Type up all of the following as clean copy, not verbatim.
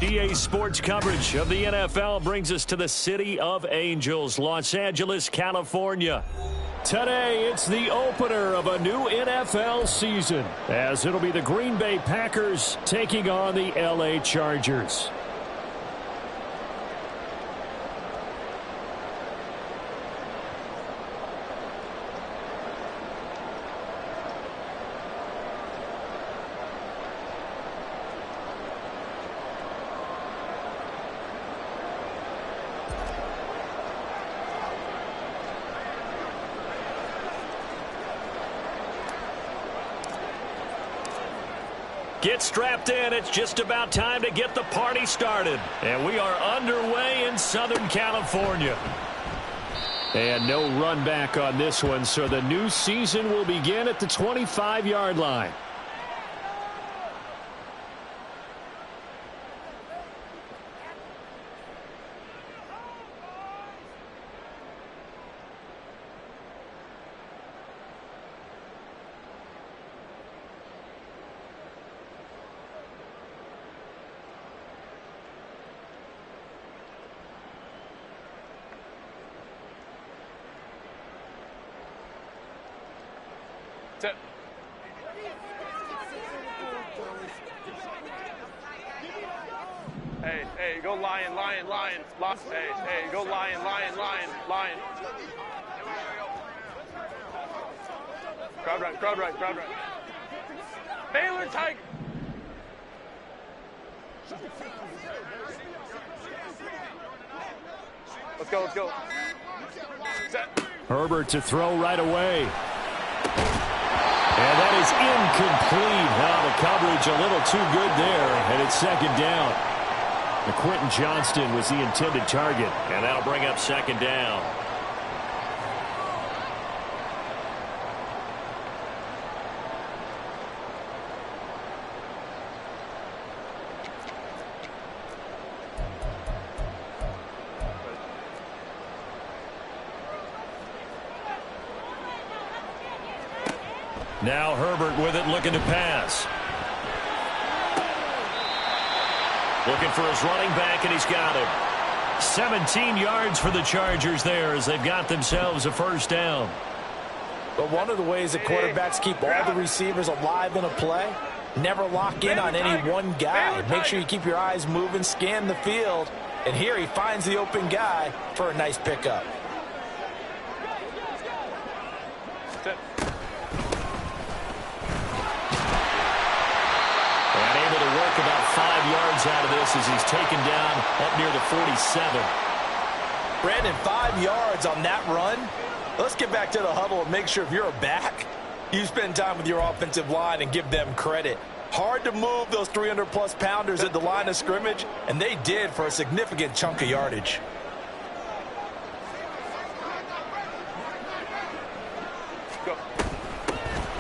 EA Sports coverage of the NFL brings us to the City of Angels, Los Angeles, California. Today, it's the opener of a new NFL season, as it'll be the Green Bay Packers taking on the LA Chargers. Get strapped in. It's just about time to get the party started. And we are underway in Southern California. And no run back on this one, so the new season will begin at the 25-yard line. Hey, go lion. Hey, go lion. Crowd right. Baylor Tiger. Let's go. Set. Herbert to throw right away. And that is incomplete. Now the coverage a little too good there, and it's second down. The Quentin Johnston was the intended target, and that'll bring up second down. Now Herbert with it, looking to pass. Looking for his running back, and he's got him. 17 yards for the Chargers there as they've got themselves a first down. But one of the ways that quarterbacks keep all the receivers alive in a play, never lock in on any one guy. Make sure you keep your eyes moving, scan the field, and here he finds the open guy for a nice pickup. About 5 yards out of this as he's taken down up near the 47. Brandon, 5 yards on that run. Let's get back to the huddle and make sure if you're a back, you spend time with your offensive line and give them credit. Hard to move those 300-plus pounders at the line of scrimmage, and they did for a significant chunk of yardage. Go.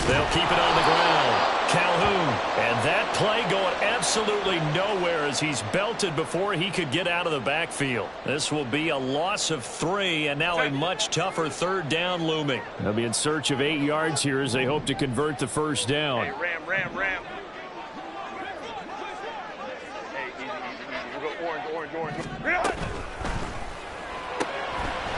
They'll keep it on the ground. Calhoun, and that play going absolutely nowhere as he's belted before he could get out of the backfield. This will be a loss of 3, and now a much tougher third down looming. They'll be in search of 8 yards here as they hope to convert the first down. Hey, ram. Hey, easy. We'll go orange.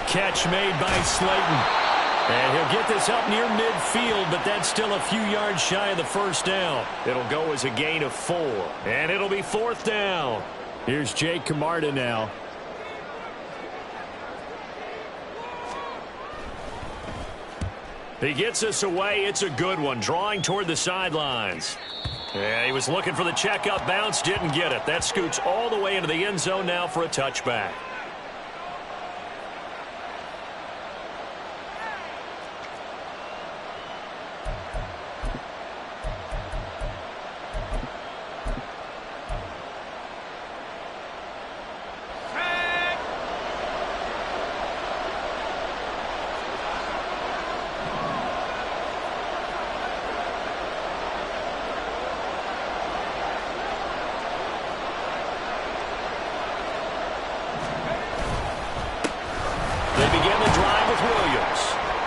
Catch made by Slayton. And he'll get this up near midfield, but that's still a few yards shy of the first down. It'll go as a gain of 4, and it'll be fourth down. Here's Jake Camarda now. He gets us away. It's a good one, drawing toward the sidelines. Yeah, he was looking for the checkup bounce, didn't get it. That scoots all the way into the end zone now for a touchback.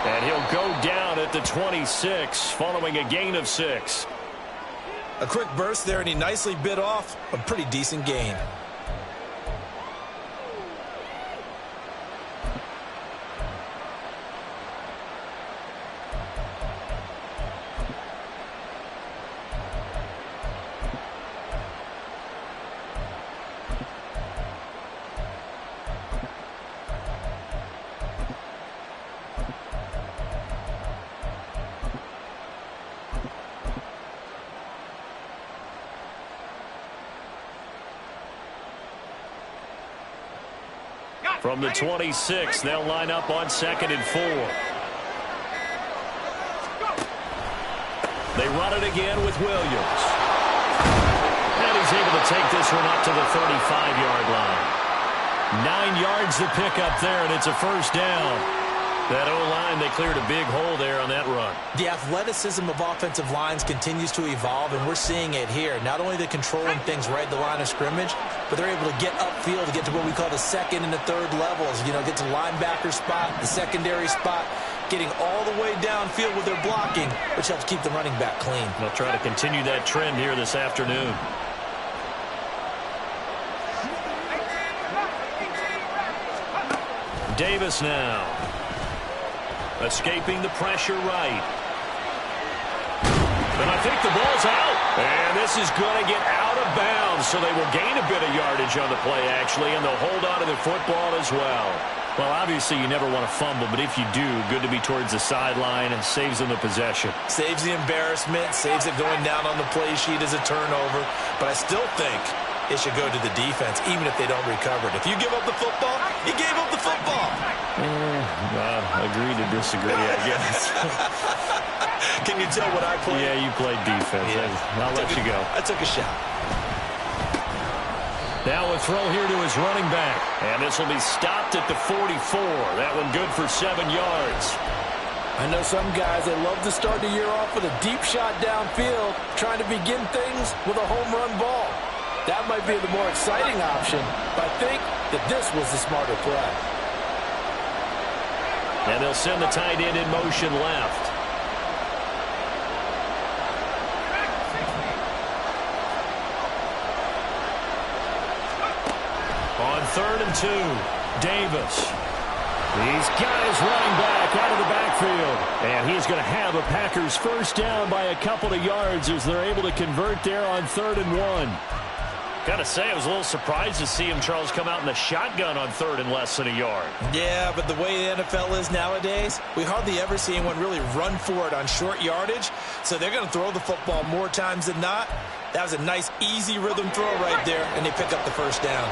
And he'll go down at the 26 following a gain of 6. A quick burst there, and he nicely bit off a pretty decent gain. From the 26, they'll line up on 2nd and 4. They run it again with Williams. And he's able to take this one up to the 35-yard line. 9 yards to pick up there, and it's a first down. That O-line, they cleared a big hole there on that run. The athleticism of offensive lines continues to evolve, and we're seeing it here. Not only they're controlling things right at the line of scrimmage, but they're able to get upfield to get to what we call the second and the third levels. You know, get to linebacker spot, the secondary spot, getting all the way downfield with their blocking, which helps keep the running back clean. They'll try to continue that trend here this afternoon. Davis now. Escaping the pressure right. And I think the ball's out. And this is going to get out of bounds, so they will gain a bit of yardage on the play, actually, and they'll hold on to the football as well. Well, obviously, you never want to fumble, but if you do, good to be towards the sideline and saves them the possession. Saves the embarrassment, saves it going down on the play sheet as a turnover. But I still think it should go to the defense, even if they don't recover it. If you give up the football, you gave up the football. Agree to disagree, I guess. Can you tell what I played? Yeah, you played defense. Yeah. I'll let you go. I took a shot. Now a throw here to his running back. And this will be stopped at the 44. That one good for 7 yards. I know some guys, they love to start the year off with a deep shot downfield, trying to begin things with a home run ball. That might be the more exciting option, but I think that this was the smarter play. And they'll send the tight end in motion left. On 3rd and 2, Davis. He's got his running back out of the backfield. And he's going to have a Packers first down by a couple of yards as they're able to convert there on 3rd and 1. Got to say, I was a little surprised to see him, Charles, come out in the shotgun on 3rd and less than a yard. Yeah, but the way the NFL is nowadays, we hardly ever see anyone really run for it on short yardage. So they're going to throw the football more times than not. That was a nice, easy rhythm throw right there, and they pick up the first down.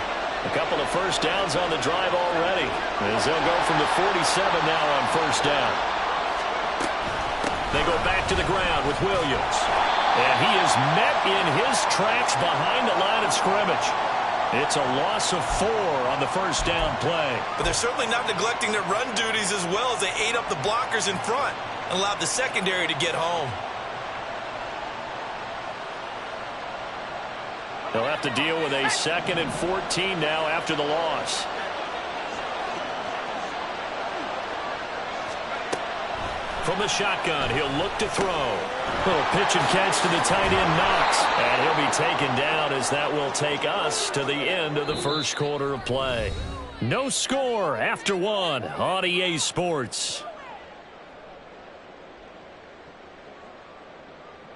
A couple of first downs on the drive already, as they'll go from the 47 now on first down. They go back to the ground with Williams. And he is met in his tracks behind the line of scrimmage. It's a loss of 4 on the first down play. But they're certainly not neglecting their run duties as well as they ate up the blockers in front and allowed the secondary to get home. They'll have to deal with a 2nd and 14 now after the loss. From the shotgun, he'll look to throw. Little pitch and catch to the tight end, Knox. And he'll be taken down as that will take us to the end of the first quarter of play. No score after 1 on EA Sports.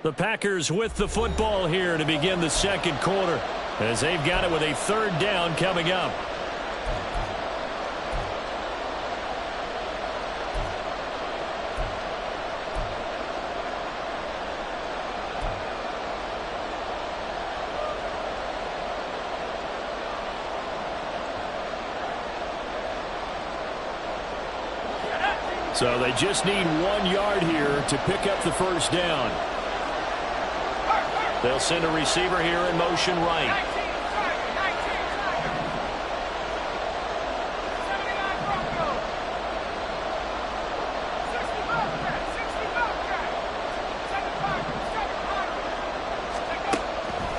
The Packers with the football here to begin the second quarter, as they've got it with a 3rd down coming up. So they just need 1 yard here to pick up the first down. They'll send a receiver here in motion right.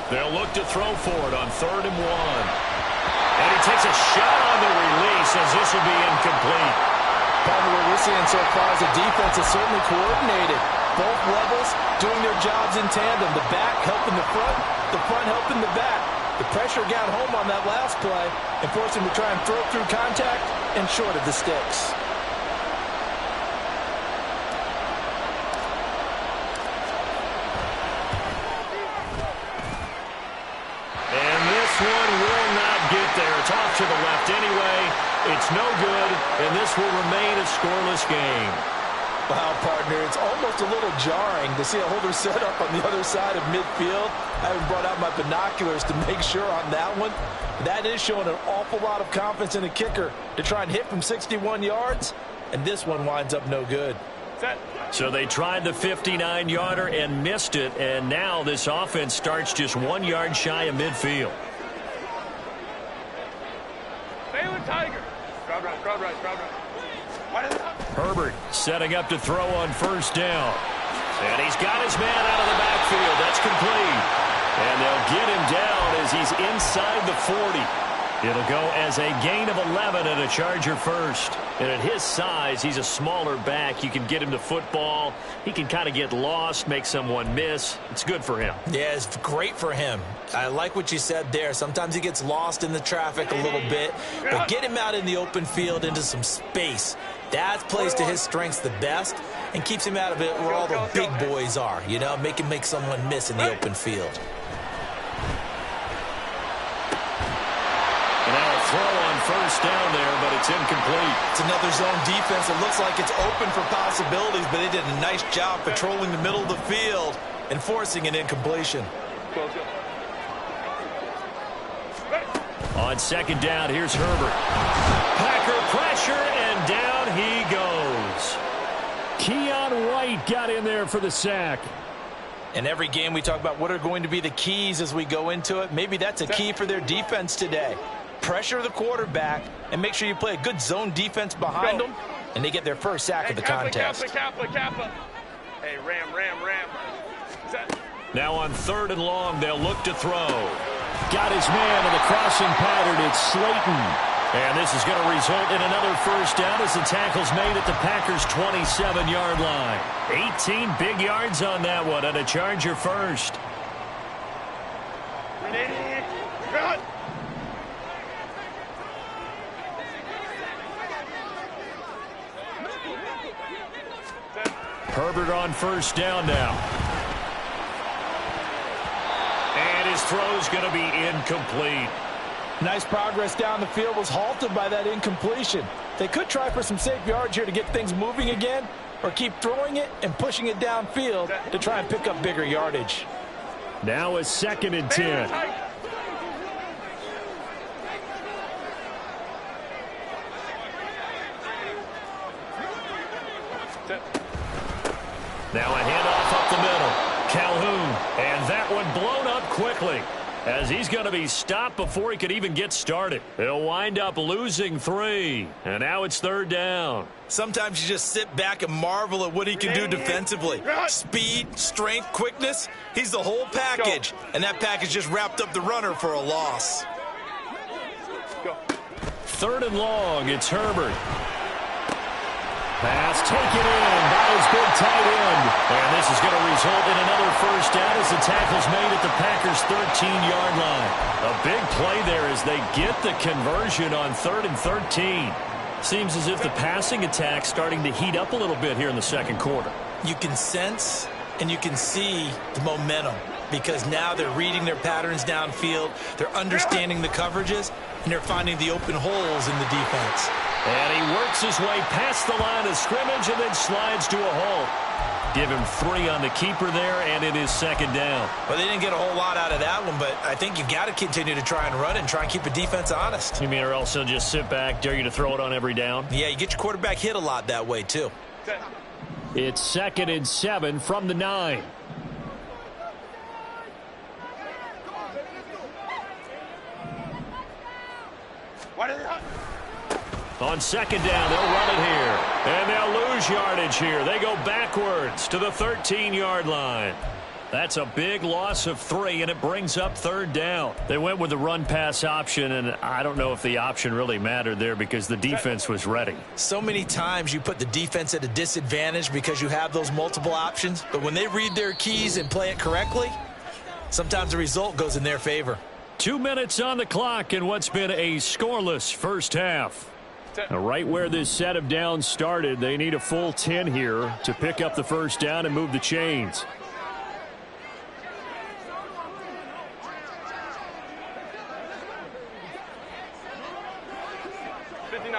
They'll look to throw for it on 3rd and 1. And he takes a shot on the release as this will be incomplete. Probably what we're seeing so far is the defense is certainly coordinated. Both levels doing their jobs in tandem. The back helping the front helping the back. The pressure got home on that last play and forced him to try and throw through contact and short of the sticks. And this one will not get there. It's off to the left anyway. It's no good, and this will remain a scoreless game. Wow, partner, it's almost a little jarring to see a holder set up on the other side of midfield. I haven't brought out my binoculars to make sure on that one. That is showing an awful lot of confidence in the kicker to try and hit from 61 yards, and this one winds up no good. So they tried the 59-yarder and missed it, and now this offense starts just 1 yard shy of midfield. Tiger. Crowd right, crowd right, crowd right. Herbert setting up to throw on first down. And he's got his man out of the backfield. That's complete. And they'll get him down as he's inside the 40. It'll go as a gain of 11 and a Charger first. And at his size, he's a smaller back. You can get him to football. He can kind of get lost, make someone miss. It's good for him. Yeah, it's great for him. I like what you said there. Sometimes he gets lost in the traffic a little bit. But get him out in the open field into some space. That plays to his strengths the best and keeps him out of it where all the big boys are. You know, make him make someone miss in the open field. Throw on first down there, but it's incomplete. It's another zone defense. It looks like it's open for possibilities, but they did a nice job patrolling the middle of the field and forcing an incompletion. On second down, here's Herbert. Packer pressure, and down he goes. Keon White got in there for the sack. In every game we talk about what are going to be the keys as we go into it. Maybe that's a key for their defense today. Pressure the quarterback and make sure you play a good zone defense behind them, and they get their first sack of the contest. Hey, ram. Now on third and long, they'll look to throw. Got his man in the crossing pattern. It's Slayton. And this is going to result in another first down as the tackle's made at the Packers' 27-yard line. 18 big yards on that one, and a Charger first. Herbert on first down now. And his throw's going to be incomplete. Nice progress down the field was halted by that incompletion. They could try for some safe yards here to get things moving again, or keep throwing it and pushing it downfield to try and pick up bigger yardage. Now a 2nd and 10. Now a handoff up the middle. Calhoun, and that one blown up quickly as he's going to be stopped before he could even get started. He'll wind up losing 3, and now it's third down. Sometimes you just sit back and marvel at what he can do defensively. Speed, strength, quickness, he's the whole package, and that package just wrapped up the runner for a loss. Third and long, it's Herbert. Pass taken in by his big tight end. And this is going to result in another first down as the tackle's made at the Packers' 13-yard line. A big play there as they get the conversion on 3rd and 13. Seems as if the passing attack's starting to heat up a little bit here in the second quarter. You can sense and you can see the momentum because now they're reading their patterns downfield, they're understanding the coverages, and they're finding the open holes in the defense. And he works his way past the line of scrimmage and then slides to a halt. Give him 3 on the keeper there, and it is second down. Well, they didn't get a whole lot out of that one, but I think you've got to continue to try and run it and try and keep the defense honest. You mean or else he'll just sit back, dare you to throw it on every down? Yeah, you get your quarterback hit a lot that way, too. It's 2nd and 7 from the 9. On second down, they'll run it here. And they'll lose yardage here. They go backwards to the 13-yard line. That's a big loss of 3, and it brings up third down. They went with the run-pass option, and I don't know if the option really mattered there because the defense was ready. So many times you put the defense at a disadvantage because you have those multiple options, but when they read their keys and play it correctly, sometimes the result goes in their favor. 2 minutes on the clock in what's been a scoreless first half. Now, right where this set of downs started, they need a full 10 here to pick up the first down and move the chains.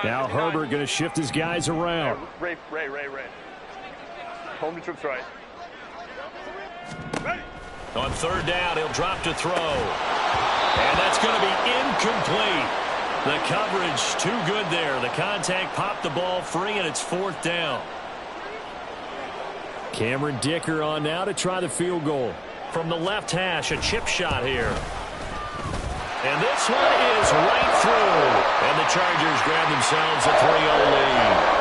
Now Herbert going to shift his guys around. Ray. Home the trips right. Ready. On third down, he'll drop to throw. And that's going to be incomplete. The coverage too good there. The contact popped the ball free, and it's fourth down. Cameron Dicker on now to try the field goal. From the left hash, a chip shot here. And this one is right through. And the Chargers grab themselves a 3-0 lead.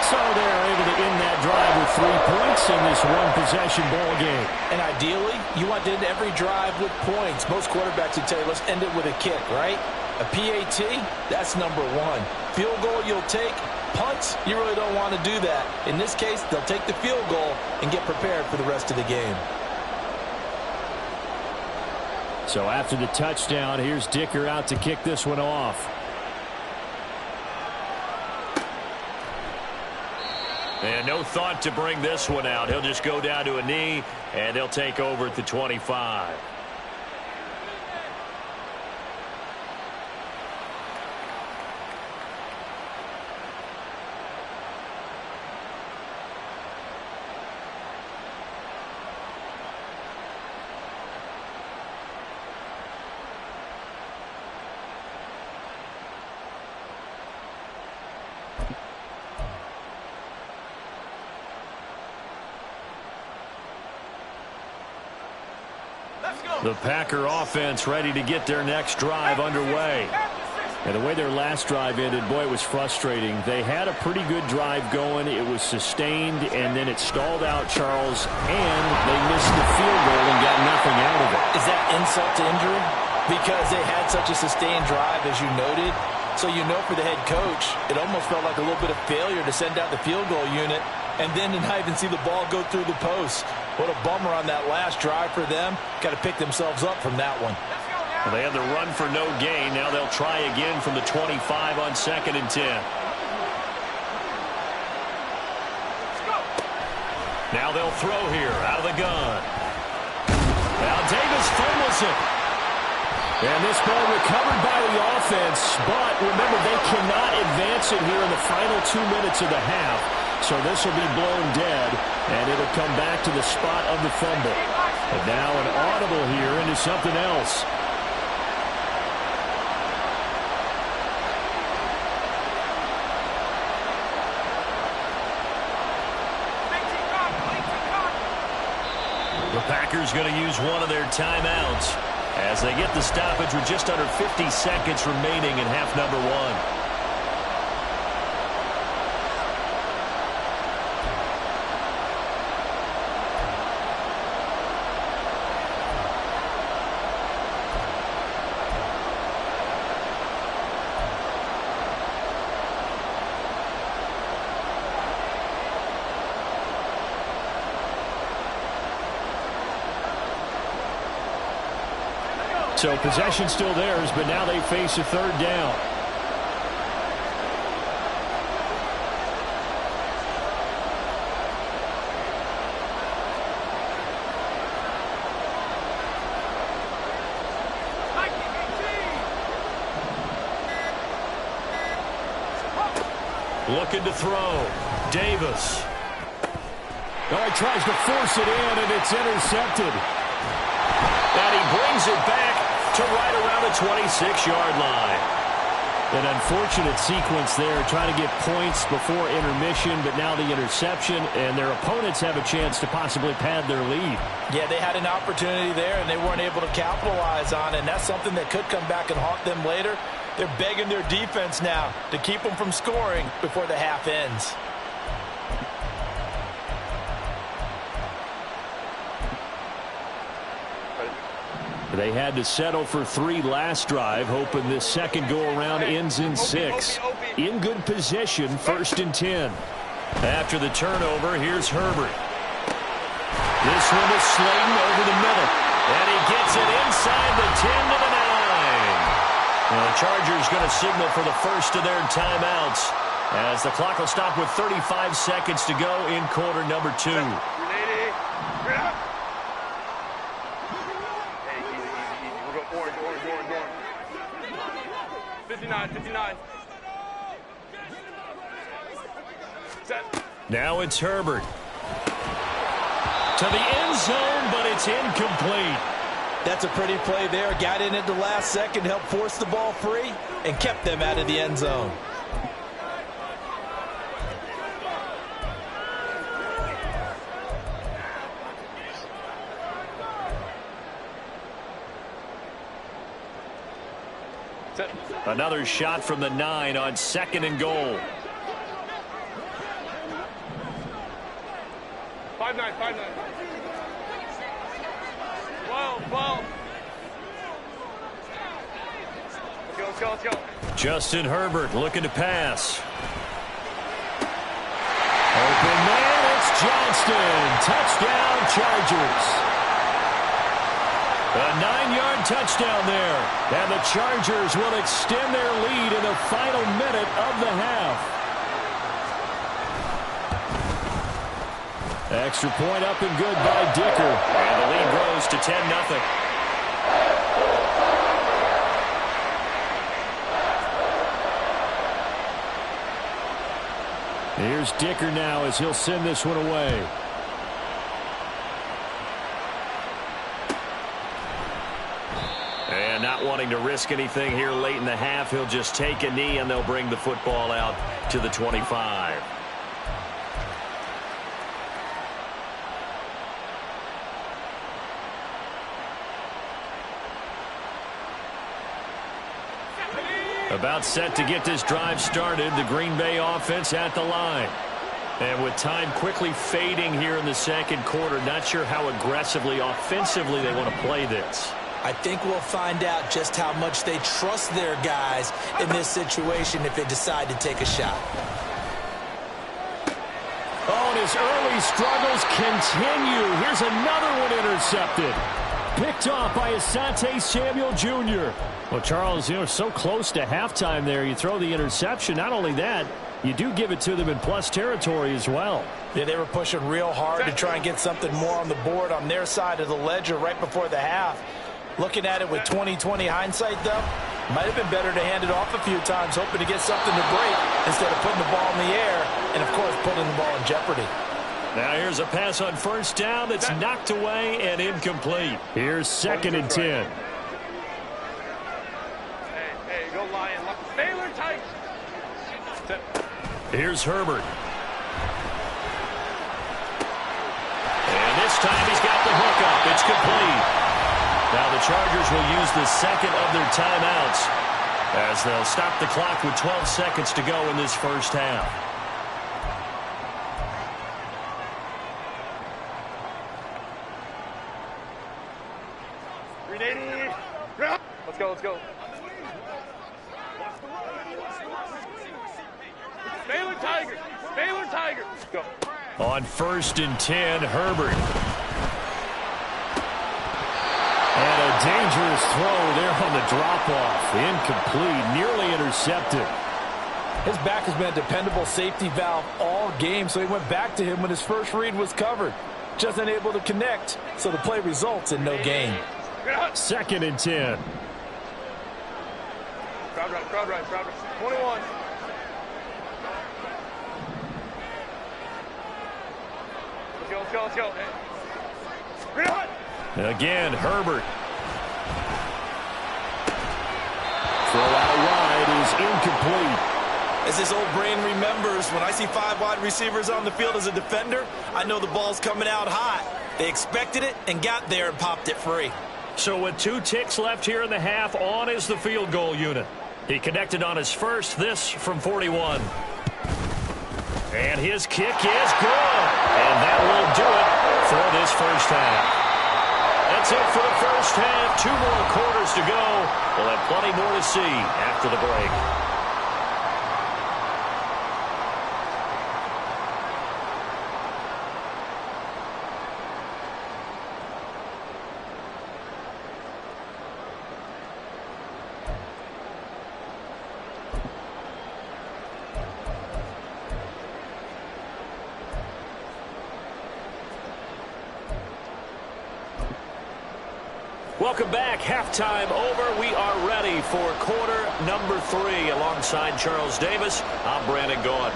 So they're able to end that drive with 3 points in this one-possession ball game. And ideally, you want to end every drive with points. Most quarterbacks would tell you, let's end it with a kick, right? A PAT, that's number one. Field goal you'll take. Punts, you really don't want to do that. In this case, they'll take the field goal and get prepared for the rest of the game. So after the touchdown, here's Dicker out to kick this one off. And no thought to bring this one out. He'll just go down to a knee, and they'll take over at the 25. The Packer offense ready to get their next drive underway. And the way their last drive ended, boy, it was frustrating. They had a pretty good drive going. It was sustained, and then it stalled out, Charles, and they missed the field goal and got nothing out of it. Is that insult to injury? Because they had such a sustained drive, as you noted. So you know for the head coach, it almost felt like a little bit of failure to send out the field goal unit and then to not even see the ball go through the post. What a bummer on that last drive for them. Got to pick themselves up from that one. Well, they had the run for no gain. Now they'll try again from the 25 on 2nd and 10. Now they'll throw here out of the gun. Now Davis fumbles it. And this ball recovered by the offense, but remember, they cannot advance it here in the final 2 minutes of the half. So this will be blown dead, and it'll come back to the spot of the fumble. But now an audible here into something else. The Packers going to use one of their timeouts as they get the stoppage with just under 50 seconds remaining in half number one. So possession still theirs, but now they face a third down. Looking to throw. Davis. Oh, he tries to force it in, and it's intercepted. And he brings it back to right around the 26-yard line. An unfortunate sequence there, trying to get points before intermission, but now the interception, and their opponents have a chance to possibly pad their lead. Yeah, they had an opportunity there, and they weren't able to capitalize on it, and that's something that could come back and haunt them later. They're begging their defense now to keep them from scoring before the half ends. They had to settle for 3 last drive, hoping this second go-around ends in 6. In good position, 1st and 10. After the turnover, here's Herbert. This one is Slayton over the middle. And he gets it inside the 10 to the 9. Well, the Chargers going to signal for the first of their timeouts as the clock will stop with 35 seconds to go in quarter number 2. 59. Now it's Herbert. To the end zone, but it's incomplete. That's a pretty play there. Got in at the last second, helped force the ball free, and kept them out of the end zone. Another shot from the 9 on 2nd and goal. 5-9, 5-9. 12. Let's go. Justin Herbert looking to pass. Open man, it's Johnston. Touchdown, Chargers. A 9-yard touchdown there. And the Chargers will extend their lead in the final minute of the half. Extra point up and good by Dicker. And the lead grows to 10-0. Here's Dicker now as he'll send this one away. And not wanting to risk anything here late in the half, he'll just take a knee and they'll bring the football out to the 25. About set to get this drive started, the Green Bay offense at the line. And with time quickly fading here in the second quarter, not sure how aggressively, offensively they want to play this. I think we'll find out just how much they trust their guys in this situation if they decide to take a shot. Oh, and his early struggles continue. Here's another one intercepted. Picked off by Asante Samuel Jr. Well, Charles, so close to halftime there. You throw the interception. Not only that, you do give it to them in plus territory as well. Yeah, they were pushing real hard to try and get something more on the board on their side of the ledger right before the half. Looking at it with 20/20 hindsight, though, might have been better to hand it off a few times, hoping to get something to break instead of putting the ball in the air and, of course, putting the ball in jeopardy. Now here's a pass on first down that's knocked away and incomplete. Here's 2nd and 10. Hey, go Lion. Baylor tight. Here's Herbert. And this time he's got the hook up. It's complete. Now the Chargers will use the second of their timeouts as they'll stop the clock with 12 seconds to go in this first half. Let's go. Baylor Tigers. Go. On 1st and 10, Herbert. And a dangerous throw there on the drop-off. Incomplete, nearly intercepted. His back has been a dependable safety valve all game, so he went back to him when his first read was covered. Just unable to connect, so the play results in no gain. 2nd and 10. Crowd right. 21. Let's go. Again, Herbert. Throw out wide is incomplete. As this old brain remembers, when I see 5 wide receivers on the field as a defender, I know the ball's coming out hot. They expected it and got there and popped it free. So with 2 ticks left here in the half, on is the field goal unit. He connected on his first, this from 41. And his kick is good. And that will do it for this first half. That's it for the first half. 2 more quarters to go. We'll have plenty more to see after the break. Welcome back. Halftime over. We are ready for quarter number 3. Alongside Charles Davis, I'm Brandon Gaudin.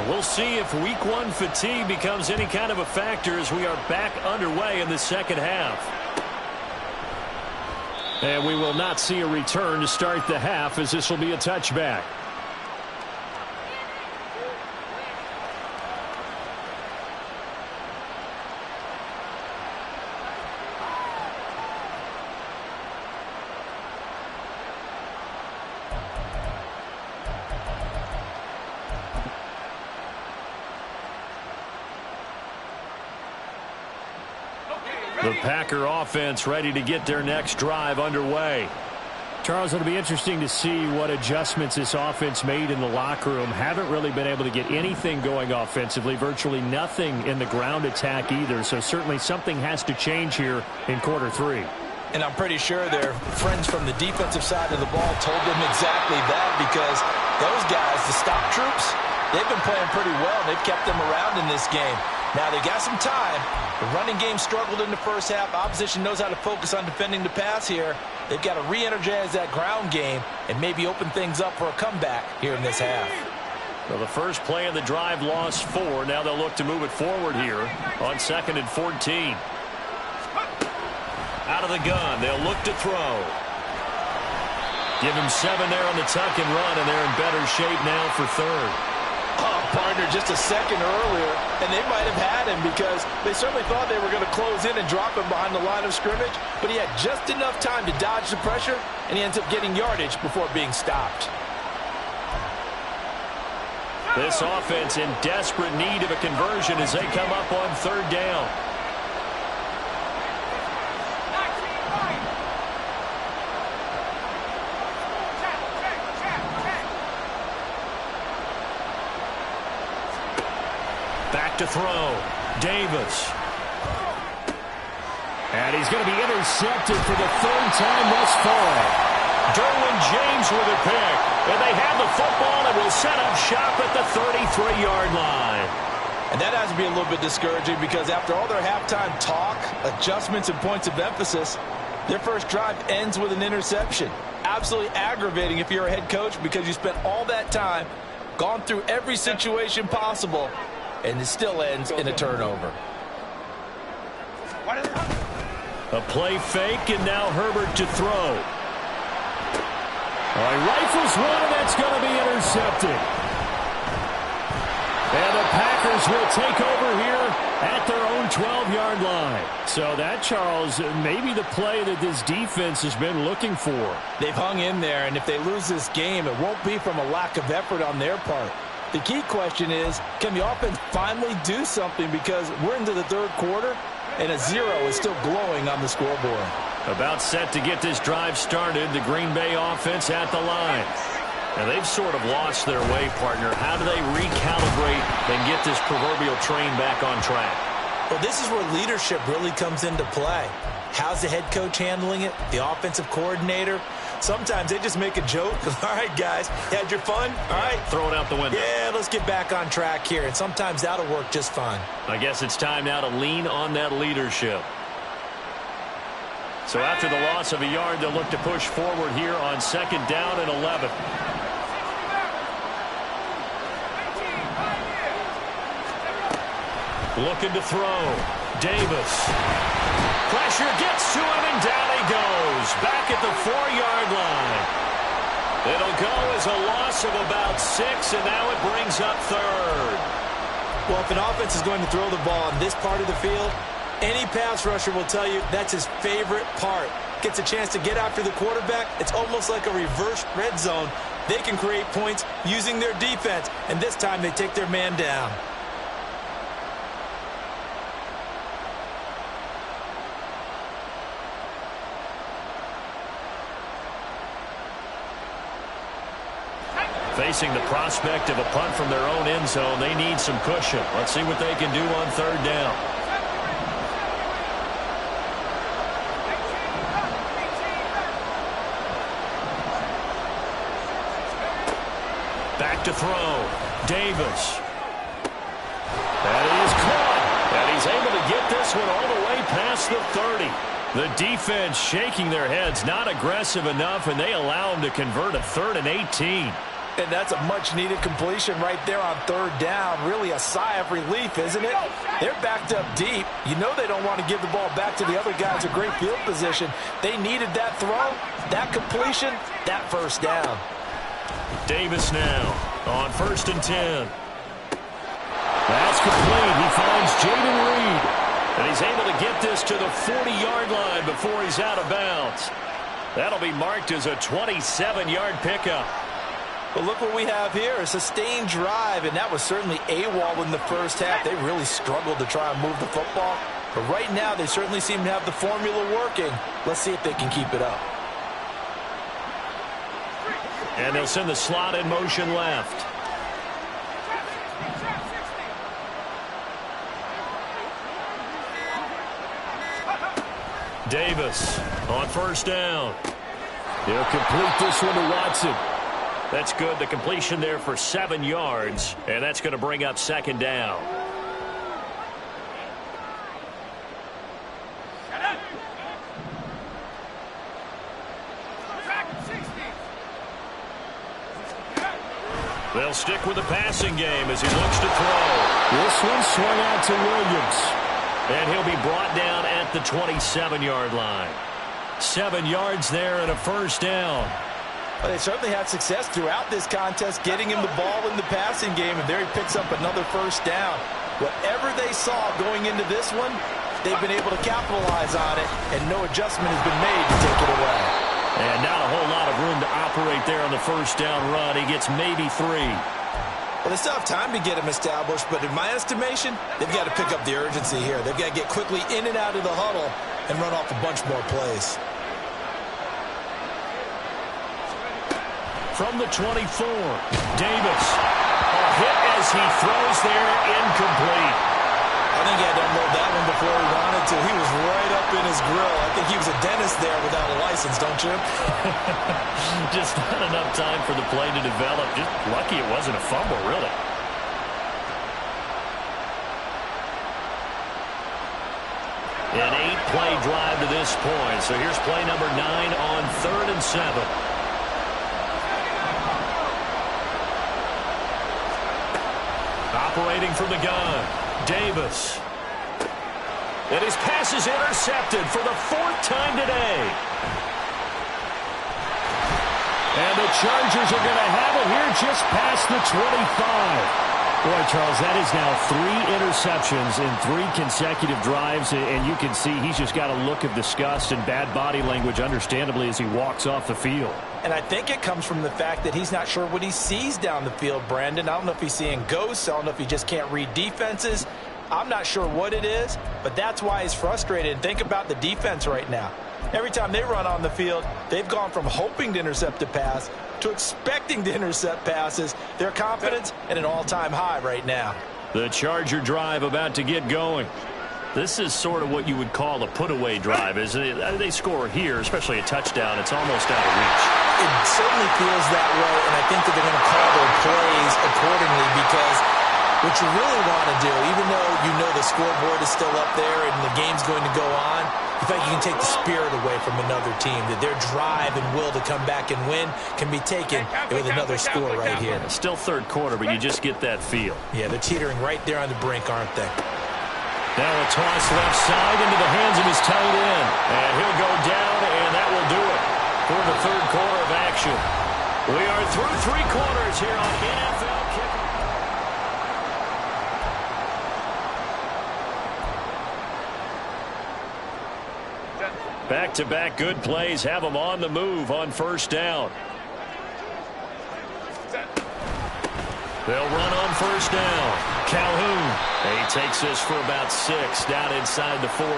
We'll see if week one fatigue becomes any kind of a factor as we are back underway in the second half. And we will not see a return to start the half, as this will be a touchback. The Packer offense ready to get their next drive underway. Charles, it'll be interesting to see what adjustments this offense made in the locker room. Haven't really been able to get anything going offensively, virtually nothing in the ground attack either. So certainly something has to change here in quarter three. And I'm pretty sure their friends from the defensive side of the ball told them exactly that, because those guys, the stop troops, they've been playing pretty well. They've kept them around in this game. Now they got some time. The running game struggled in the first half. Opposition knows how to focus on defending the pass here. They've got to re-energize that ground game and maybe open things up for a comeback here in this half. Well, the first play of the drive lost 4. Now they'll look to move it forward here on 2nd and 14. Out of the gun, they'll look to throw. Give him 7 there on the tuck and run, and they're in better shape now for 3rd. Oh, partner, just a second earlier, and they might have had him, because they certainly thought they were going to close in and drop him behind the line of scrimmage, but he had just enough time to dodge the pressure, and he ends up getting yardage before being stopped. This offense in desperate need of a conversion as they come up on 3rd down. Back to throw. Davis. And he's going to be intercepted for the 3rd time thus far. Derwin James with a pick. And they have the football and will set up shop at the 33-yard line. And that has to be a little bit discouraging, because after all their halftime talk, adjustments, and points of emphasis, their first drive ends with an interception. Absolutely aggravating if you're a head coach, because you spent all that time, gone through every situation possible, and it still ends in a turnover. A play fake, and now Herbert to throw. He rifles one, and that's going to be intercepted. And the Packers will take over here at their own 12-yard line. So that, Charles, maybe the play that this defense has been looking for. They've hung in there, and if they lose this game, it won't be from a lack of effort on their part. The key question is, can the offense finally do something, because we're into the 3rd quarter, and a 0 is still glowing on the scoreboard. About set to get this drive started, the Green Bay offense at the line. And they've sort of lost their way, partner. How do they recalibrate and get this proverbial train back on track? Well, this is where leadership really comes into play. How's the head coach handling it? The offensive coordinator? Sometimes they just make a joke. All right, guys, you had your fun? All right. Throw it out the window. Yeah, let's get back on track here. And sometimes that'll work just fine. I guess it's time now to lean on that leadership. So after the loss of a yard, they'll look to push forward here on 2nd down and 11. Looking to throw. Davis. Pressure gets to him, and down he goes. Back at the 4-yard line. It'll go as a loss of about 6, and now it brings up 3rd. Well, if an offense is going to throw the ball on this part of the field, any pass rusher will tell you that's his favorite part. Gets a chance to get after the quarterback. It's almost like a reverse red zone. They can create points using their defense, and this time they take their man down. Facing the prospect of a punt from their own end zone, they need some cushion. Let's see what they can do on 3rd down. Back to throw. Davis. That is caught. And he's able to get this one all the way past the 30. The defense shaking their heads, not aggressive enough, and they allow him to convert a 3rd and 18. And that's a much-needed completion right there on third down. Really a sigh of relief, isn't it? They're backed up deep. You know they don't want to give the ball back to the other guys in great field position. They needed that throw, that completion, that first down. Davis now on 1st and 10. That's complete. He finds Jaden Reed. And he's able to get this to the 40-yard line before he's out of bounds. That'll be marked as a 27-yard pickup. But look what we have here, a sustained drive, and that was certainly AWOL in the first half. They really struggled to try and move the football. But right now, they certainly seem to have the formula working. Let's see if they can keep it up. And they'll send the slot in motion left. Davis on 1st down. He'll complete this one to Watson. That's good. The completion there for 7 yards, and that's going to bring up 2nd down. They'll stick with the passing game as he looks to throw. This one swung out to Williams. And he'll be brought down at the 27-yard line. 7 yards there and a 1st down. Well, they certainly had success throughout this contest getting him the ball in the passing game, and there he picks up another 1st down. Whatever they saw going into this one, they've been able to capitalize on it, and no adjustment has been made to take it away. And not a whole lot of room to operate there on the 1st down run. He gets maybe 3. Well, they still have time to get him established, but in my estimation, they've got to pick up the urgency here. They've got to get quickly in and out of the huddle and run off a bunch more plays. From the 24, Davis. A hit as he throws there, incomplete. I think he had to unload that one before he wanted to. He was right up in his grill. I think he was a dentist there without a license, don't you? Just not enough time for the play to develop. Just lucky it wasn't a fumble, really. An 8-play drive to this point. So here's play number 9 on 3rd and 7. Operating from the gun, Davis. And his pass is intercepted for the 4th time today. And the Chargers are going to have it here just past the 25. Boy, Charles, that is now 3 interceptions in 3 consecutive drives, and you can see he's just got a look of disgust and bad body language, understandably, as he walks off the field. And I think it comes from the fact that he's not sure what he sees down the field, Brandon. I don't know if he's seeing ghosts. I don't know if he just can't read defenses. I'm not sure what it is, but that's why he's frustrated. And think about the defense right now. Every time they run on the field, they've gone from hoping to intercept a pass to expecting to intercept passes. Their confidence at an all-time high right now. The Charger drive about to get going. This is sort of what you would call a put-away drive, isn't it? They score here, especially a touchdown. It's almost out of reach. It certainly feels that way, and I think that they're going to call their plays accordingly because what you really want to do, even though you know the scoreboard is still up there and the game's going to go on, you think you can take the spirit away from another team, that their drive and will to come back and win can be taken with another score right here. It's still 3rd quarter, but you just get that feel. Yeah, they're teetering right there on the brink, aren't they? Now a toss left side into the hands of his tight end. And he'll go down, and that will do it for the 3rd quarter of action. We are through 3 quarters here on NFL Kickoff. Back-to-back good plays have them on the move on 1st down. They'll run on 1st down. Calhoun. He takes this for about 6 down inside the 40.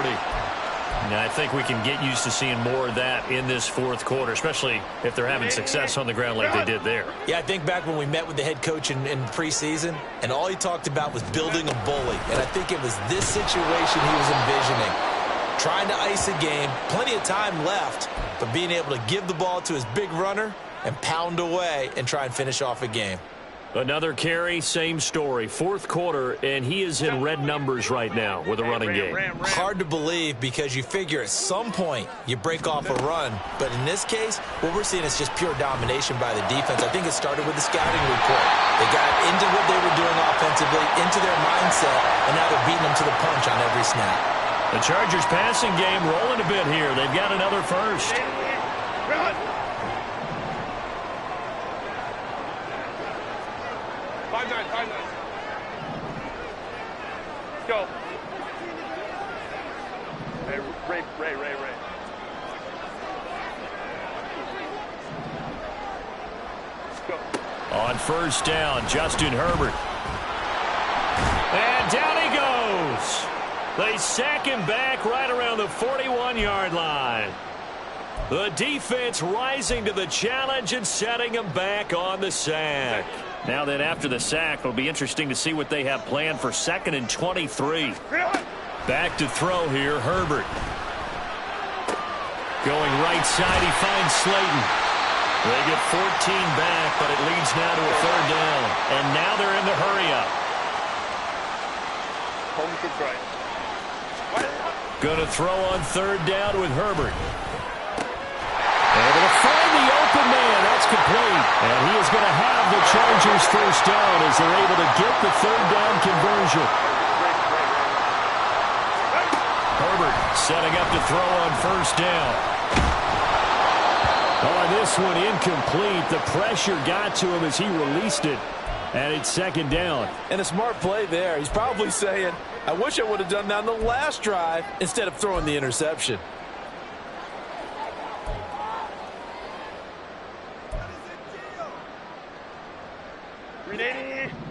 Now, I think we can get used to seeing more of that in this 4th quarter, especially if they're having success on the ground like they did there. Yeah, I think back when we met with the head coach in preseason, and all he talked about was building a bully. And I think it was this situation he was envisioning. Trying to ice a game, plenty of time left, but being able to give the ball to his big runner and pound away and try and finish off a game. Another carry, same story. Fourth quarter, and he is in red numbers right now with a running game. Hard to believe because you figure at some point you break off a run. But in this case, what we're seeing is just pure domination by the defense. I think it started with the scouting report. They got into what they were doing offensively, into their mindset, and now they're beating them to the punch on every snap. The Chargers passing game rolling a bit here. They've got another first. Go. Hey, Ray. Go. On first down, Justin Herbert. And down he goes. They sack him back right around the 41-yard line. The defense rising to the challenge and setting him back on the sack. Now then, after the sack, it'll be interesting to see what they have planned for 2nd and 23. Back to throw here, Herbert. Going right side, he finds Slayton. They get 14 back, but it leads now to a 3rd down. And now they're in the hurry-up. Home to right. Going to throw on 3rd down with Herbert. Able to find the open man. That's complete. And he is going to have the Chargers first down as they're able to get the 3rd down conversion. Herbert setting up to throw on first down. Oh, this one incomplete. The pressure got to him as he released it. And it's 2nd down. And a smart play there. He's probably saying, I wish I would have done that on the last drive instead of throwing the interception.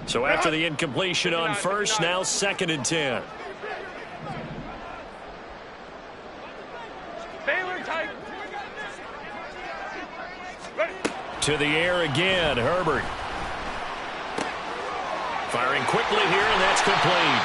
So after the incompletion on first, now 2nd and 10. To the air again, Herbert. Firing quickly here, and that's complete.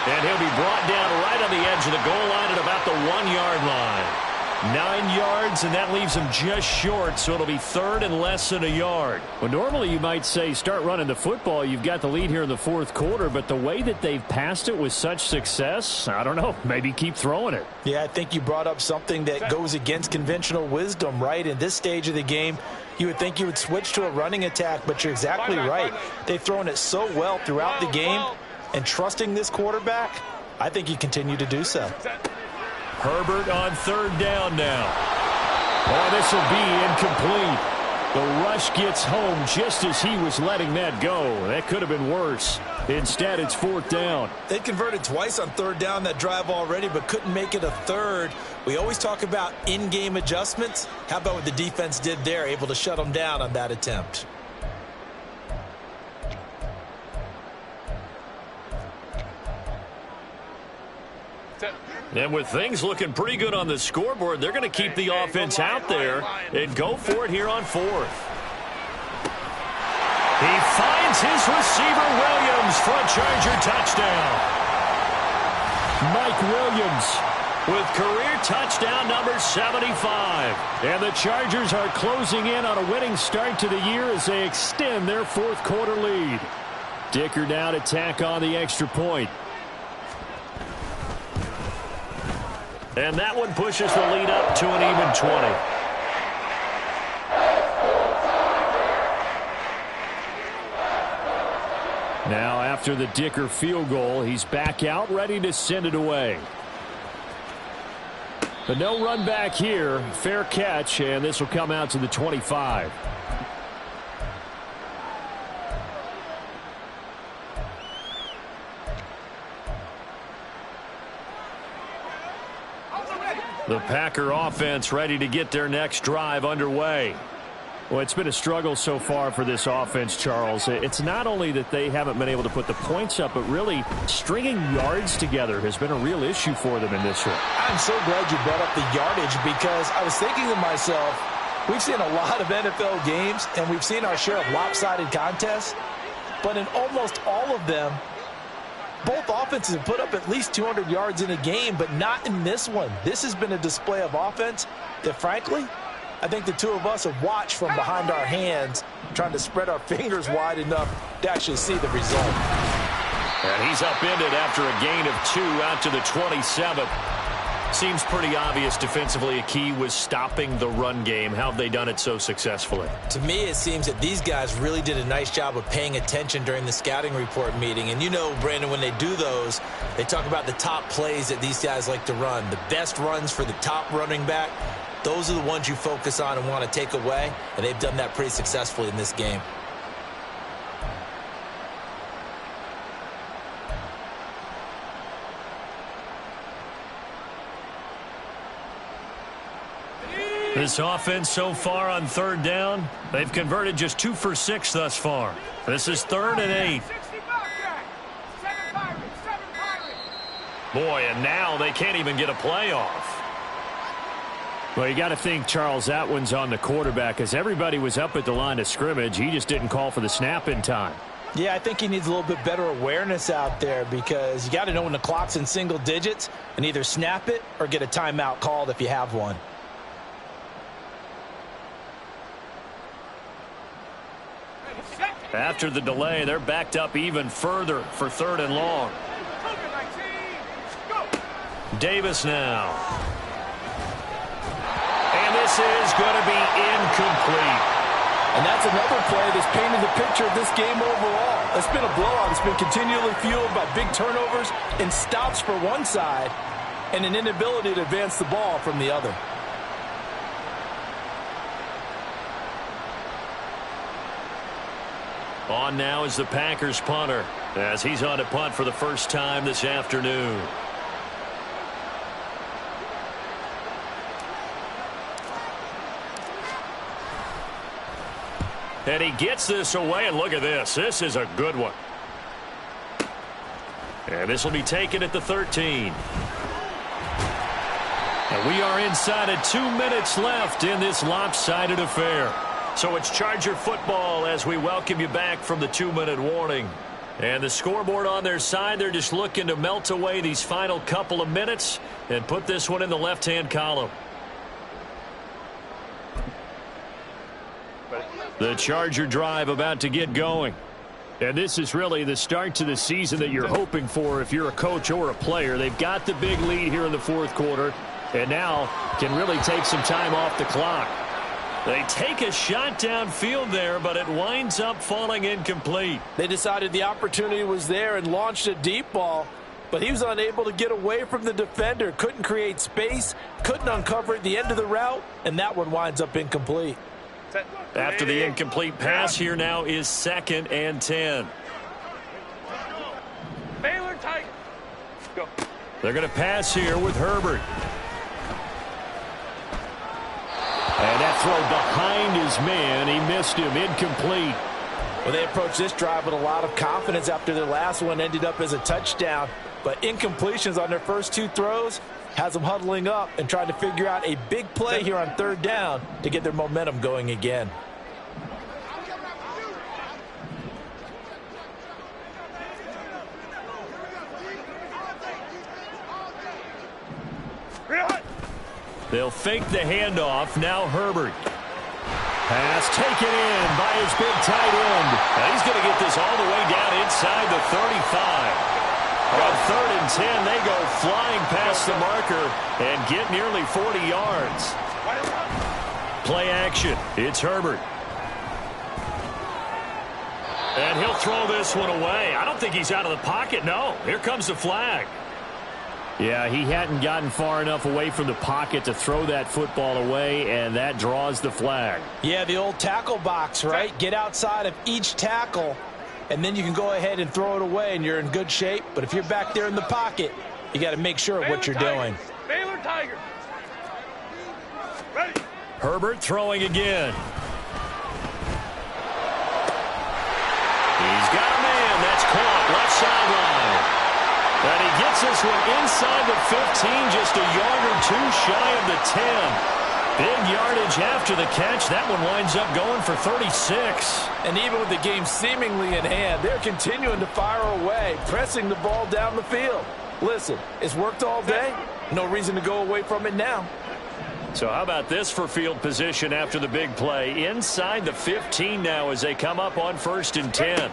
And he'll be brought down right on the edge of the goal line at about the 1-yard line. 9 yards, and that leaves him just short, so it'll be 3rd and less than a yard. Well, normally you might say start running the football. You've got the lead here in the 4th quarter, but the way that they've passed it with such success, I don't know, maybe keep throwing it. Yeah, I think you brought up something that goes against conventional wisdom, right? In this stage of the game, you would think you would switch to a running attack, but you're exactly right. They've thrown it so well throughout the game, and trusting this quarterback, I think you continue to do so. Herbert on 3rd down now. Oh, this will be incomplete. The rush gets home just as he was letting that go. That could have been worse. Instead, it's 4th down. They converted twice on 3rd down that drive already, but couldn't make it a 3rd. We always talk about in-game adjustments. How about what the defense did there, able to shut them down on that attempt? And with things looking pretty good on the scoreboard, they're going to keep the offense out there and go for it here on 4th. He finds his receiver, Williams, for a Charger touchdown. Mike Williams with career touchdown number 75. And the Chargers are closing in on a winning start to the year as they extend their 4th quarter lead. Dicker now to tack on the extra point. And that one pushes the lead up to an even 20. Now, after the Dicker field goal, he's back out, ready to send it away. But no run back here. Fair catch, and this will come out to the 25. The Packer offense ready to get their next drive underway. Well, it's been a struggle so far for this offense, Charles. It's not only that they haven't been able to put the points up, but really stringing yards together has been a real issue for them in this one. I'm so glad you brought up the yardage because I was thinking to myself, we've seen a lot of NFL games and we've seen our share of lopsided contests, but in almost all of them, both offenses have put up at least 200 yards in a game, but not in this one. This has been a display of offense that, frankly, I think the two of us have watched from behind our hands, trying to spread our fingers wide enough to actually see the result. And he's upended after a gain of 2 out to the 27. Seems pretty obvious defensively a key was stopping the run game. How have they done it so successfully? To me, it seems that these guys really did a nice job of paying attention during the scouting report meeting. And you know, Brandon, when they do those, they talk about the top plays that these guys like to run. The best runs for the top running back, those are the ones you focus on and want to take away. And they've done that pretty successfully in this game. This offense so far on 3rd down, they've converted just 2 for 6 thus far. This is 3rd and 8. Boy, and now they can't even get a play off. Well, you got to think, Charles, that one's on the quarterback, as everybody was up at the line of scrimmage. He just didn't call for the snap in time. Yeah, I think he needs a little bit better awareness out there, because you got to know when the clock's in single digits and either snap it or get a timeout called if you have one. After the delay, they're backed up even further for 3rd and long. Davis now. And this is going to be incomplete. And that's another play that's painted the picture of this game overall. It's been a blowout. It's been continually fueled by big turnovers and stops for one side and an inability to advance the ball from the other. On now is the Packers punter, as he's on to punt for the first time this afternoon. And he gets this away, and look at this. This is a good one. And this will be taken at the 13. And we are inside of 2 minutes left in this lopsided affair. So it's Charger football as we welcome you back from the 2-minute warning. And the scoreboard on their side, they're just looking to melt away these final couple of minutes and put this one in the left-hand column. The Charger drive about to get going. And this is really the start to the season that you're hoping for if you're a coach or a player. They've got the big lead here in the 4th quarter, and now can really take some time off the clock. They take a shot downfield there, but it winds up falling incomplete. They decided the opportunity was there and launched a deep ball, but he was unable to get away from the defender, couldn't create space, couldn't uncover at the end of the route, and that one winds up incomplete. After the incomplete pass, here now is 2nd and 10. Baylor Tigers. Go. They're going to pass here with Herbert. And that throw behind his man, he missed him, incomplete. Well, they approached this drive with a lot of confidence after their last one ended up as a touchdown. But incompletions on their first 2 throws has them huddling up and trying to figure out a big play here on 3rd down to get their momentum going again. They'll fake the handoff. Now Herbert. Pass taken in by his big tight end. And he's going to get this all the way down inside the 35. On 3rd and 10, they go flying past the marker and get nearly 40 yards. Play action. It's Herbert. And he'll throw this one away. I don't think he's out of the pocket. No, here comes the flag. Yeah, he hadn't gotten far enough away from the pocket to throw that football away, and that draws the flag. Yeah, the old tackle box, right? Get outside of each tackle, and then you can go ahead and throw it away, and you're in good shape. But if you're back there in the pocket, you got to make sure of what you're doing. Baylor Tigers. Ready. Herbert throwing again. He's got a man. That's caught. Left sideline. And he gets this one inside the 15, just a yard or 2 shy of the 10. Big yardage after the catch. That one winds up going for 36. And even with the game seemingly in hand, they're continuing to fire away, pressing the ball down the field. Listen, it's worked all day. No reason to go away from it now. So how about this for field position after the big play? Inside the 15 now as they come up on 1st and 10.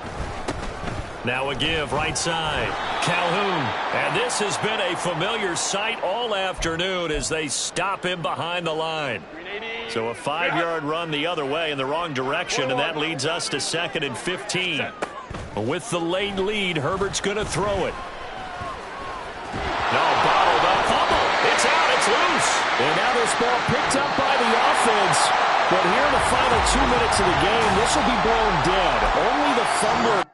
Now a give right side. Calhoun. And this has been a familiar sight all afternoon as they stop him behind the line. So a 5-yard run the other way in the wrong direction, and that leads us to 2nd and 15. With the late lead, Herbert's going to throw it. No, bottled up. Fumble. It's out. It's loose. And now this ball picked up by the offense. But here in the final 2 minutes of the game, this will be blown dead. Only the fumbler